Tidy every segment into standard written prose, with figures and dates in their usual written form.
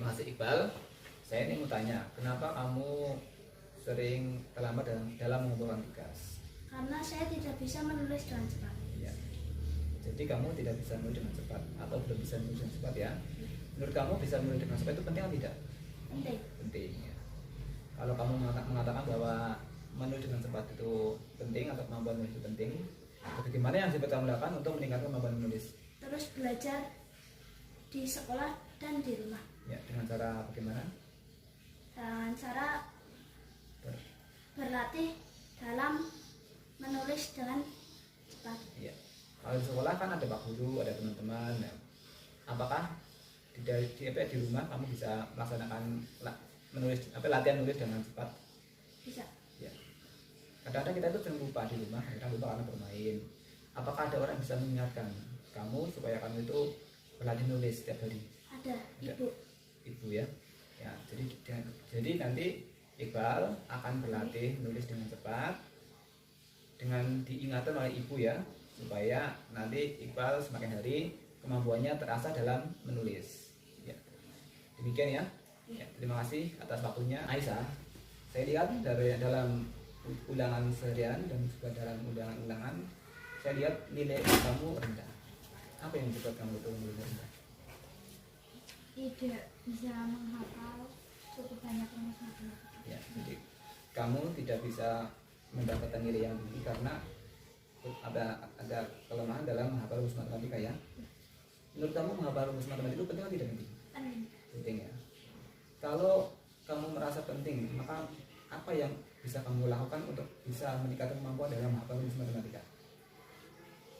Mas Iqbal, saya ini mau tanya, kenapa kamu sering terlambat dalam mengumpulkan tugas? Karena saya tidak bisa menulis dengan cepat. Ya. Jadi kamu tidak bisa menulis dengan cepat atau belum bisa menulis dengan cepat ya? Menurut kamu bisa menulis dengan cepat itu penting atau tidak? Penting. Penting ya. Kalau kamu mengatakan bahwa menulis dengan cepat itu penting atau kemampuan menulis itu penting, bagaimana yang dapat kamu lakukan untuk meningkatkan kemampuan menulis? Terus belajar di sekolah dan di rumah. Ya, dengan cara bagaimana? Dengan cara berlatih dalam menulis dengan cepat. Ya. Kalau di sekolah kan ada Pak Guru, ada teman-teman. Ya. Apakah di rumah kamu bisa melaksanakan latihan menulis dengan cepat? Bisa. Ya. Kadang-kadang kita itu sering lupa di rumah, kadang lupa karena bermain. Apakah ada orang yang bisa mengingatkan kamu supaya kamu itu berlatih nulis setiap hari? Ada. Ibu ya. Ya, jadi nanti Iqbal akan berlatih menulis dengan cepat dengan diingatkan oleh ibu ya, supaya nanti Iqbal semakin hari kemampuannya terasa dalam menulis. Ya. Demikian ya. Ya, terima kasih atas waktunya Aisyah. Saya lihat dalam ulangan seharian dan juga dalam ulangan-ulangan, saya lihat nilai kamu rendah. Apa yang membuat kamu itu nilai rendah? Tidak bisa menghafal cukup banyak rumus matematika. Ya, jadi kamu tidak bisa mendapatkan nilai yang tinggi karena ada kelemahan dalam menghafal rumus matematika ya. Menurut kamu menghafal rumus matematika itu penting atau tidak penting? Penting ya. Kalau kamu merasa penting, maka apa yang bisa kamu lakukan untuk bisa meningkatkan kemampuan dalam menghafal rumus matematika?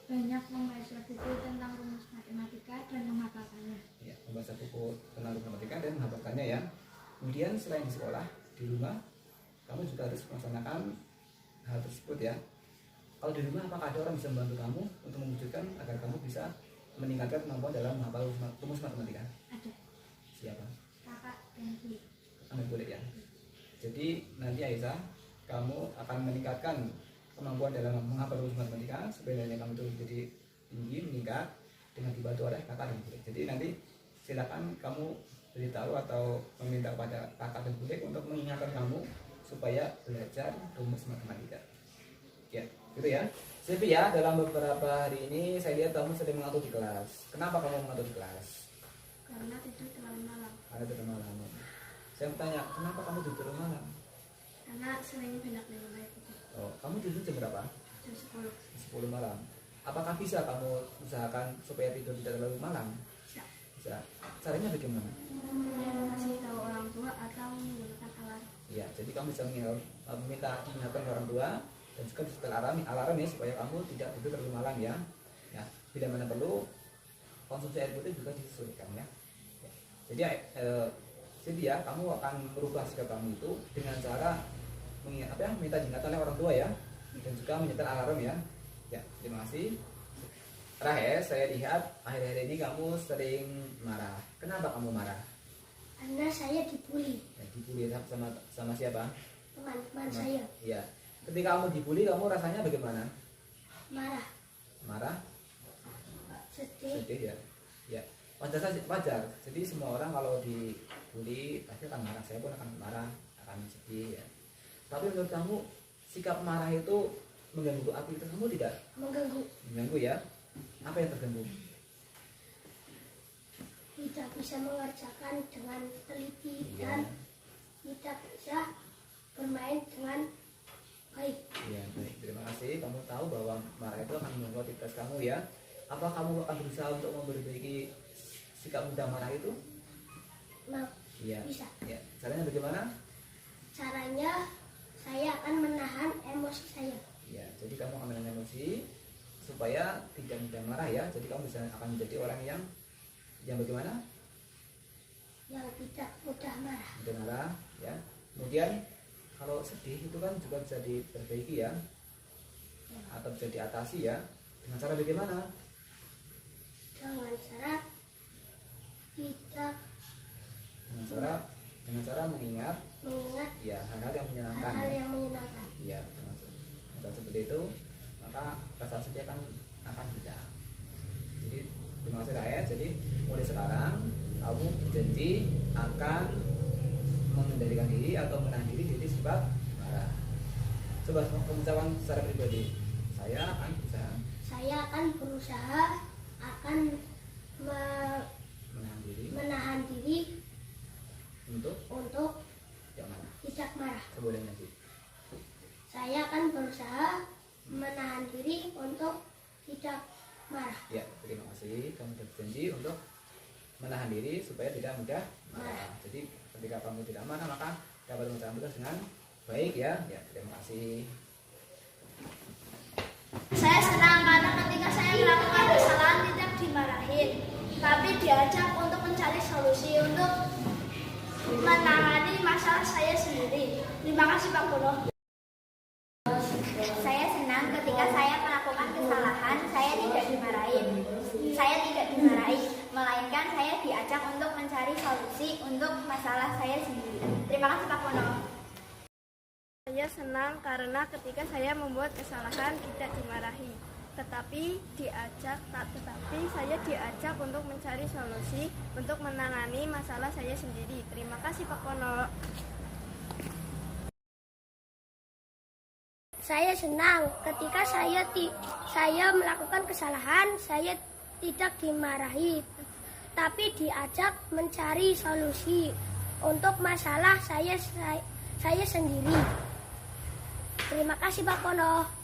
Banyak membaca buku tentang rumus matematika dan menghafalkannya. Ya, membaca buku tentang rumus matematika dan menghafalkannya ya. Kemudian selain di sekolah, di rumah kamu juga harus melaksanakan hal tersebut ya. Kalau di rumah, apakah ada orang bisa membantu kamu untuk mewujudkan agar kamu bisa meningkatkan kemampuan dalam menghafal rumus matematika? Ada. Siapa? Kakak dan Budi. Anda boleh ya. Jadi nanti Aisyah, kamu akan meningkatkan kemampuan dalam menghafal rumus matematika supaya nilai kamu itu jadi tinggi, meningkat dengan dibantu oleh kakak dan budi. Jadi nanti silakan kamu beritahu atau meminta kepada kakak dan budi untuk mengingatkan kamu supaya belajar rumus matematika. Ya, gitu ya. Sipi ya, dalam beberapa hari ini saya lihat kamu sering mengatur di kelas. Kenapa kamu mengatur di kelas? Karena tidur terlalu malam. Karena tidur malam. Saya bertanya, kenapa kamu tidur malam? Karena sering banyak minum air putih. Oh, kamu tidur jam berapa? Jam 10. 10 malam. Apakah bisa kamu usahakan supaya tidur tidak terlalu malam? Bisa. Bisa. Caranya bagaimana? Kasih tahu orang tua atau menggunakan alarm. Ya, jadi kamu bisa meminta diingatkan ke orang tua dan juga setel alarm ya supaya kamu tidak tidur terlalu malam ya. Ya, bila mana perlu konsumsi air putih juga disesuaikan ya. Ya. Jadi ya, kamu akan merubah sikap kamu itu dengan cara minta diingatkan oleh orang tua ya, dan juga menyetel alarm ya. Ya, terima kasih. Terakhir, saya lihat akhir-akhir ini kamu sering marah. Kenapa kamu marah? Karena saya dibully. Ya, dibully sama siapa? Teman-teman saya. Iya. Ketika kamu dibully, kamu rasanya bagaimana? Marah. Marah? Sedih. Sedih ya. Ya. Wajar. Jadi semua orang kalau dibully pasti akan marah. Saya pun akan marah, akan sedih ya. Tapi menurut kamu sikap marah itu mengganggu aktivitas kamu tidak? Mengganggu. Mengganggu ya. Apa yang terganggu? Tidak bisa mengerjakan dengan teliti Iya. dan tidak bisa bermain dengan baik. Iya, baik. Terima kasih. Kamu tahu bahwa marah itu akan mengganggu aktivitas kamu ya. Apa kamu akan berusaha untuk memperbaiki sikap mudah marah itu? Iya. Bisa. Ya. Caranya bagaimana? Caranya saya akan menahan emosi saya. Ya, jadi kamu akan menahan emosi supaya tidak mudah marah ya. Jadi kamu akan menjadi orang yang bagaimana? Yang tidak mudah marah. Mudah marah ya. Kemudian kalau sedih itu kan juga bisa diperbaiki ya, atau bisa diatasi ya. Dengan cara bagaimana? Dengan cara tidak dengan cara mengingat ya hal-hal yang menyenangkan. hal-hal yang menyenangkan. Ya, dengan seperti itu maka rasa sedih akan hilang. Jadi terima kasih Rakyat. Jadi mulai sekarang kamu berjanji akan Coba pengucapan secara pribadi. Saya akan berusaha akan menahan diri untuk yang mana? tidak marah. Boleh nanti. Saya akan berusaha menahan diri untuk tidak marah. Ya, terima kasih. Kamu berjanji untuk menahan diri supaya tidak mudah marah. Jadi ketika kamu tidak marah maka dapat mengucapkan tugas dengan baik ya. Ya, terima kasih. Saya senang karena ketika saya melakukan kesalahan tidak dimarahin, tapi diajak untuk mencari solusi untuk menangani masalah saya sendiri. Terima kasih Pak Bono. Saya senang ketika saya melakukan kesalahan, saya tidak dimarahin. Saya tidak dimarahi, melainkan saya diajak untuk mencari solusi untuk masalah saya sendiri. Terima kasih Pak Pono. Saya senang karena ketika saya membuat kesalahan tidak dimarahi, tetapi saya diajak untuk mencari solusi untuk menangani masalah saya sendiri. Terima kasih Pak Pono. Saya senang ketika saya melakukan kesalahan, saya tidak dimarahi, tapi diajak mencari solusi untuk masalah saya sendiri. Terima kasih Pak Pono.